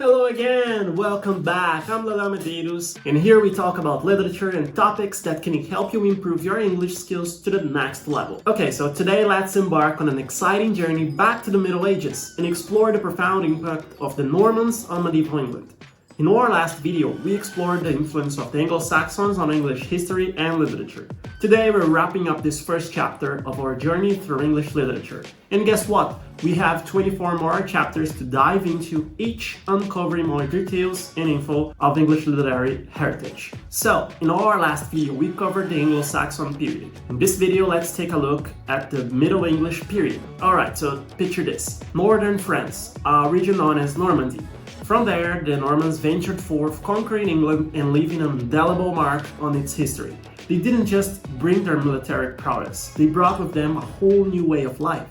Hello again, welcome back. I'm Lala Medeiros, and here we talk about literature and topics that can help you improve your English skills to the next level. Okay, so today let's embark on an exciting journey back to the Middle Ages and explore the profound impact of the Normans on medieval England. In our last video, we explored the influence of the Anglo-Saxons on English history and literature. Today we're wrapping up this first chapter of our journey through English literature. And guess what? We have 24 more chapters to dive into, each uncovering more details and info of English literary heritage. So, in our last video, we covered the Anglo-Saxon period. In this video, let's take a look at the Middle English period. Alright, so picture this. Northern France, a region known as Normandy. From there, the Normans ventured forth, conquering England and leaving an indelible mark on its history. They didn't just bring their military prowess, they brought with them a whole new way of life.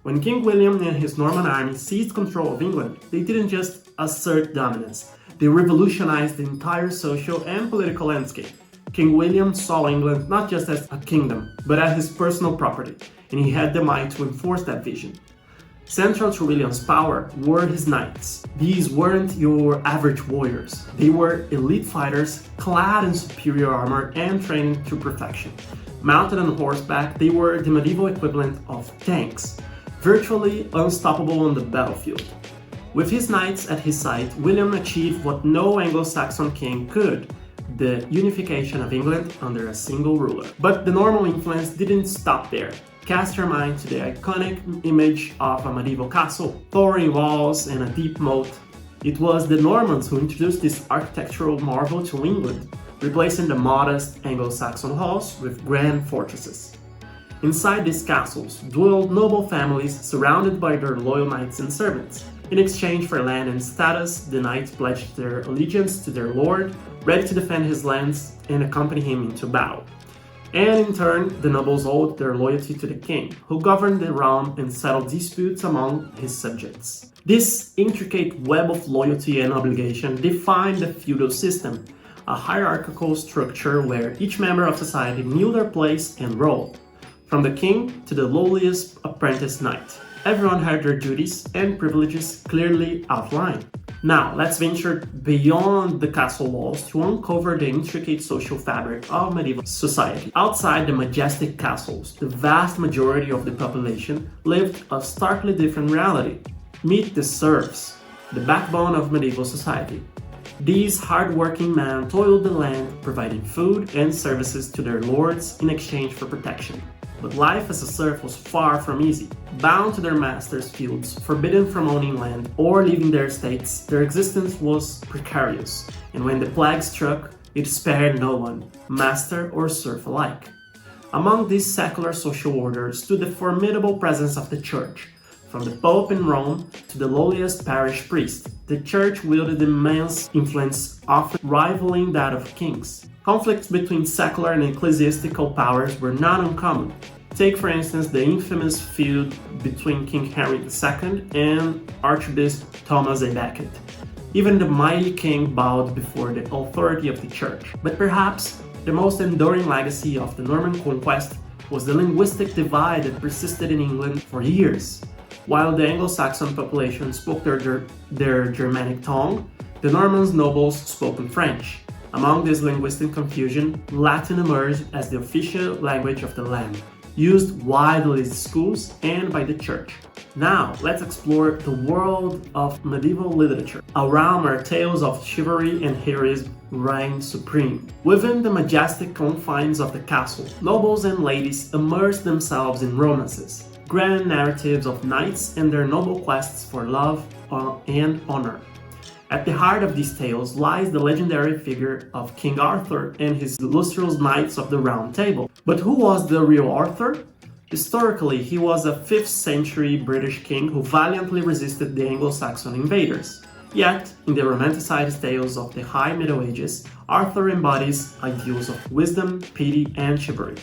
When King William and his Norman army seized control of England, they didn't just assert dominance, they revolutionized the entire social and political landscape. King William saw England not just as a kingdom, but as his personal property, and he had the might to enforce that vision. Central to William's power were his knights. These weren't your average warriors. They were elite fighters, clad in superior armor and trained to perfection. Mounted on horseback, they were the medieval equivalent of tanks, virtually unstoppable on the battlefield. With his knights at his side, William achieved what no Anglo-Saxon king could: the unification of England under a single ruler. But the Norman influence didn't stop there. Cast your mind to the iconic image of a medieval castle, towering walls and a deep moat. It was the Normans who introduced this architectural marvel to England, replacing the modest Anglo-Saxon halls with grand fortresses. Inside these castles dwelled noble families surrounded by their loyal knights and servants. In exchange for land and status, the knights pledged their allegiance to their lord, ready to defend his lands and accompany him into battle. And in turn, the nobles owed their loyalty to the king, who governed the realm and settled disputes among his subjects. This intricate web of loyalty and obligation defined the feudal system, a hierarchical structure where each member of society knew their place and role. From the king to the lowliest apprentice knight, everyone had their duties and privileges clearly outlined. Now, let's venture beyond the castle walls to uncover the intricate social fabric of medieval society. Outside the majestic castles, the vast majority of the population lived a starkly different reality. Meet the serfs, the backbone of medieval society. These hard-working men toiled the land, providing food and services to their lords in exchange for protection. But life as a serf was far from easy. Bound to their masters' fields, forbidden from owning land or leaving their estates, their existence was precarious. And when the plague struck, it spared no one, master or serf alike. Among these secular social orders stood the formidable presence of the church. From the Pope in Rome to the lowliest parish priest, the church wielded immense influence, often rivaling that of kings. Conflicts between secular and ecclesiastical powers were not uncommon. Take, for instance, the infamous feud between King Henry II and Archbishop Thomas A. Becket. Even the mighty king bowed before the authority of the church. But perhaps the most enduring legacy of the Norman conquest was the linguistic divide that persisted in England for years. While the Anglo-Saxon population spoke their Germanic tongue, the Norman nobles spoke in French. Among this linguistic confusion, Latin emerged as the official language of the land, used widely in schools and by the church. Now, let's explore the world of medieval literature, a realm where tales of chivalry and heroism reign supreme. Within the majestic confines of the castle, nobles and ladies immersed themselves in romances, grand narratives of knights and their noble quests for love and honor. At the heart of these tales lies the legendary figure of King Arthur and his illustrious Knights of the Round Table. But who was the real Arthur? Historically, he was a 5th century British king who valiantly resisted the Anglo-Saxon invaders. Yet, in the romanticized tales of the High Middle Ages, Arthur embodies ideals of wisdom, pity, and chivalry.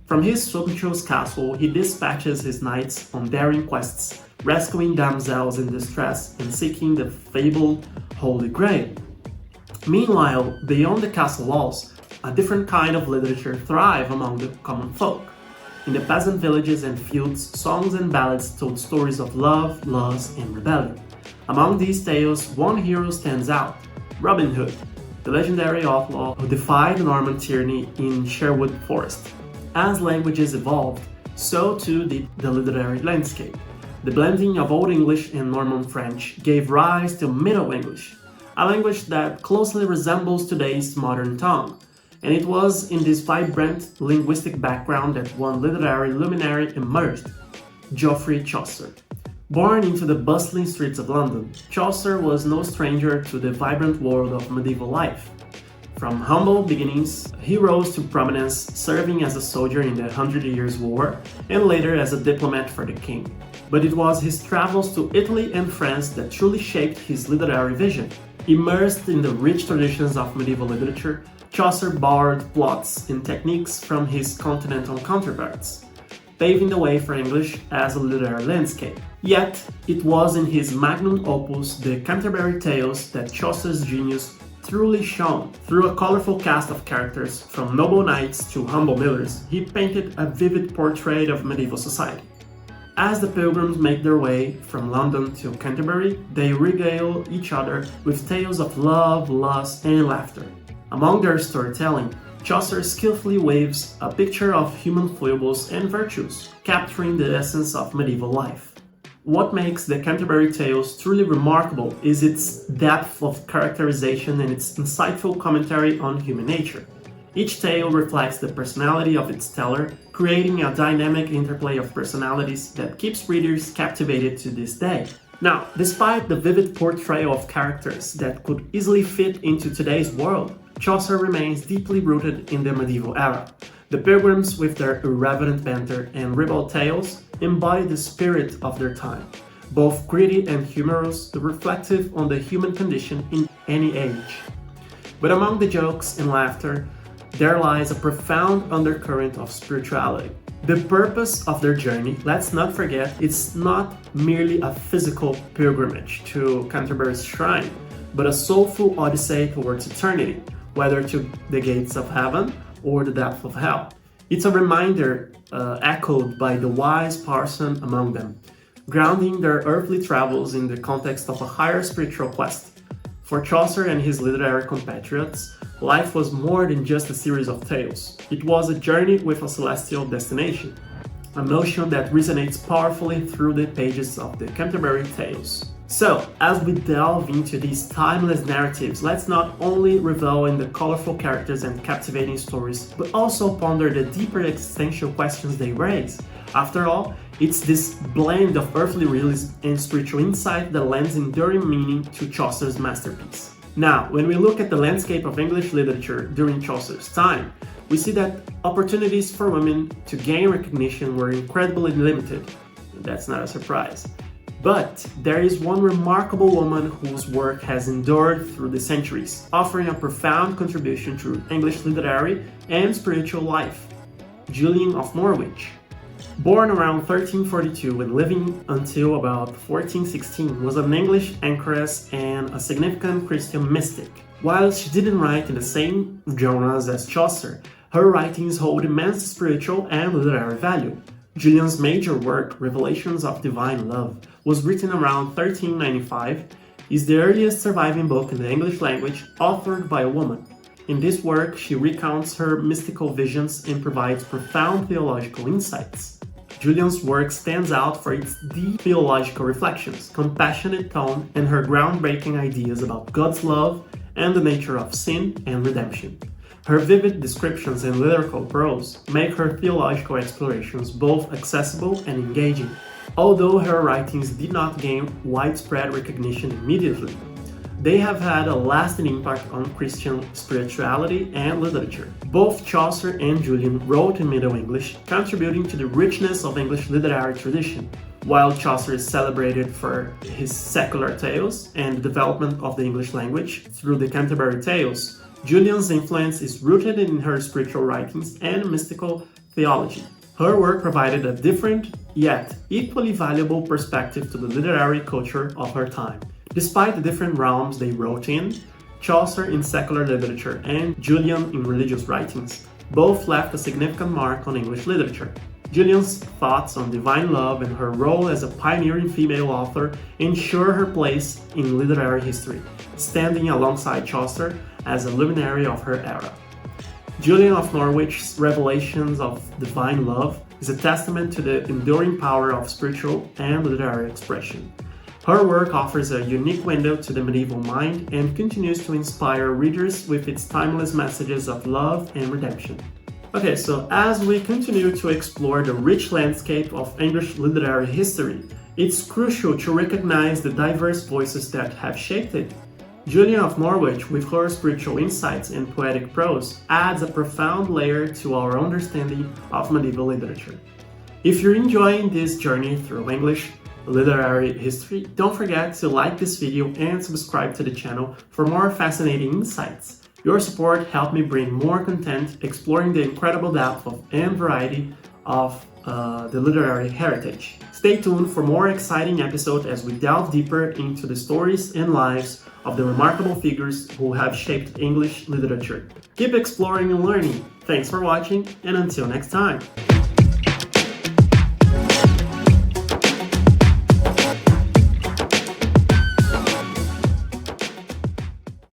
From his sumptuous castle, he dispatches his knights on daring quests, rescuing damsels in distress and seeking the fabled Holy Grail. Meanwhile, beyond the castle walls, a different kind of literature thrived among the common folk. In the peasant villages and fields, songs and ballads told stories of love, loss, and rebellion. Among these tales, one hero stands out: Robin Hood, the legendary outlaw who defied Norman tyranny in Sherwood Forest. As languages evolved, so too did the literary landscape. The blending of Old English and Norman French gave rise to Middle English, a language that closely resembles today's modern tongue. And it was in this vibrant linguistic background that one literary luminary emerged: Geoffrey Chaucer. Born into the bustling streets of London, Chaucer was no stranger to the vibrant world of medieval life. From humble beginnings, he rose to prominence, serving as a soldier in the Hundred Years' War and later as a diplomat for the king. But it was his travels to Italy and France that truly shaped his literary vision. Immersed in the rich traditions of medieval literature, Chaucer borrowed plots and techniques from his continental counterparts, paving the way for English as a literary landscape. Yet, it was in his magnum opus, the Canterbury Tales, that Chaucer's genius truly shone. Through a colorful cast of characters, from noble knights to humble millers, he painted a vivid portrait of medieval society. As the pilgrims make their way from London to Canterbury, they regale each other with tales of love, lust, and laughter. Among their storytelling, Chaucer skillfully weaves a picture of human foibles and virtues, capturing the essence of medieval life. What makes the Canterbury Tales truly remarkable is its depth of characterization and its insightful commentary on human nature. Each tale reflects the personality of its teller, creating a dynamic interplay of personalities that keeps readers captivated to this day. Now, despite the vivid portrayal of characters that could easily fit into today's world, Chaucer remains deeply rooted in the medieval era. The pilgrims, with their irreverent banter and ribald tales, embody the spirit of their time, both gritty and humorous, reflective on the human condition in any age. But among the jokes and laughter, there lies a profound undercurrent of spirituality. The purpose of their journey, let's not forget, it's not merely a physical pilgrimage to Canterbury's shrine, but a soulful odyssey towards eternity, whether to the gates of heaven or the depth of hell. It's a reminder echoed by the wise parson among them, grounding their earthly travels in the context of a higher spiritual quest. For Chaucer and his literary compatriots, life was more than just a series of tales. It was a journey with a celestial destination, a notion that resonates powerfully through the pages of the Canterbury Tales. So, as we delve into these timeless narratives, let's not only revel in the colorful characters and captivating stories, but also ponder the deeper existential questions they raise. After all, it's this blend of earthly realism and spiritual insight that lends enduring meaning to Chaucer's masterpiece. Now, when we look at the landscape of English literature during Chaucer's time, we see that opportunities for women to gain recognition were incredibly limited. That's not a surprise. But there is one remarkable woman whose work has endured through the centuries, offering a profound contribution to English literary and spiritual life: Julian of Norwich. Born around 1342 and living until about 1416, was an English anchoress and a significant Christian mystic. While she didn't write in the same genres as Chaucer, her writings hold immense spiritual and literary value. Julian's major work, Revelations of Divine Love, was written around 1395, is the earliest surviving book in the English language authored by a woman. In this work, she recounts her mystical visions and provides profound theological insights. Julian's work stands out for its deep theological reflections, compassionate tone, and her groundbreaking ideas about God's love and the nature of sin and redemption. Her vivid descriptions and lyrical prose make her theological explorations both accessible and engaging. Although her writings did not gain widespread recognition immediately, they have had a lasting impact on Christian spirituality and literature. Both Chaucer and Julian wrote in Middle English, contributing to the richness of English literary tradition. While Chaucer is celebrated for his secular tales and the development of the English language through the Canterbury Tales, Julian's influence is rooted in her spiritual writings and mystical theology. Her work provided a different, yet equally valuable perspective to the literary culture of her time. Despite the different realms they wrote in, Chaucer in secular literature and Julian in religious writings, both left a significant mark on English literature. Julian's thoughts on divine love and her role as a pioneering female author ensure her place in literary history, standing alongside Chaucer as a luminary of her era. Julian of Norwich's revelations of divine love is a testament to the enduring power of spiritual and literary expression. Her work offers a unique window to the medieval mind and continues to inspire readers with its timeless messages of love and redemption. Okay, so as we continue to explore the rich landscape of English literary history, it's crucial to recognize the diverse voices that have shaped it. Julian of Norwich, with her spiritual insights and poetic prose, adds a profound layer to our understanding of medieval literature. If you're enjoying this journey through English literary history, don't forget to like this video and subscribe to the channel for more fascinating insights. Your support helped me bring more content exploring the incredible depth and variety of the literary heritage. Stay tuned for more exciting episodes as we delve deeper into the stories and lives of the remarkable figures who have shaped English literature. Keep exploring and learning. Thanks for watching, and until next time.